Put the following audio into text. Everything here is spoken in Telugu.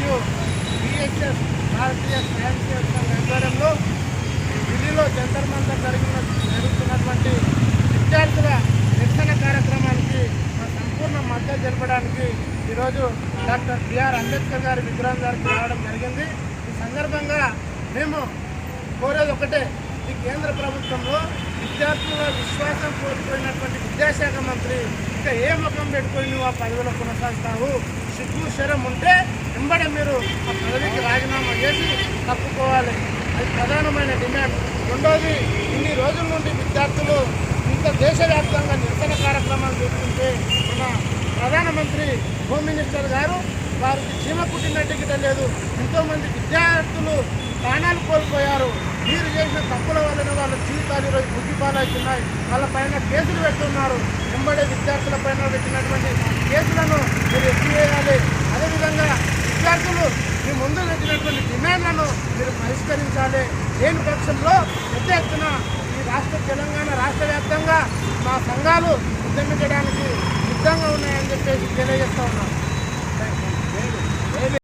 మరియు బిఎస్ఎస్ భారతీయ స్వయం సేవక సంఘ ఆధ్వర్యంలో ఢిల్లీలో జంతర్ మంతర్ జరుగుతున్నటువంటి విద్యార్థుల నిరసన కార్యక్రమానికి సంపూర్ణ మద్దతు జరపడానికి ఈరోజు డాక్టర్ బిఆర్ అంబేద్కర్ గారి విగ్రహం గారికి రావడం జరిగింది. ఈ సందర్భంగా మేము కోరేది ఒకటే, ఈ కేంద్ర ప్రభుత్వంలో విద్యార్థుల విశ్వాసం కోల్పోయినటువంటి విద్యాశాఖ మంత్రి ఇంకా ఏ ముఖం పెట్టుకొని నువ్వు ఆ పదవిలో కొనసాగుతావు? సిగ్గు శరం ఉంటే వెంబడే మీరు ఆ పదవికి రాజీనామా చేసి తప్పుకోవాలి. అది ప్రధానమైన డిమాండ్. రెండోది, ఇన్ని రోజుల నుండి విద్యార్థులు ఇంత దేశవ్యాప్తంగా నిరసన కార్యక్రమాలు చేస్తుంటే మన ప్రధానమంత్రి హోమ్ మినిస్టర్ గారు వారికి చీమ కుట్టిన టికెట్ లేదు. ఎంతోమంది విద్యార్థులు ప్రాణాలు కోల్పోయారు. మీరు చేసిన తప్పుల వలన వాళ్ళ జీవితాలు ఈరోజు బుద్ధిపాలవుతున్నాయి. వాళ్ళ పైన కేసులు పెడుతున్నారు. వెంబడే విద్యార్థుల పైన పెట్టినటువంటి కేసులను మీరు ఎత్తివేయాలి. అదేవిధంగా విద్యార్థులు మీ ముందు పెట్టినటువంటి డిమాండ్లను మీరు పరిష్కరించాలి. లేని పక్షంలో పెద్ద ఎత్తున ఈ తెలంగాణ రాష్ట్ర వ్యాప్తంగా మా సంఘాలు ఉద్యమించడానికి సిద్ధంగా ఉన్నాయని చెప్పేసి తెలియజేస్తూ ఉన్నాం.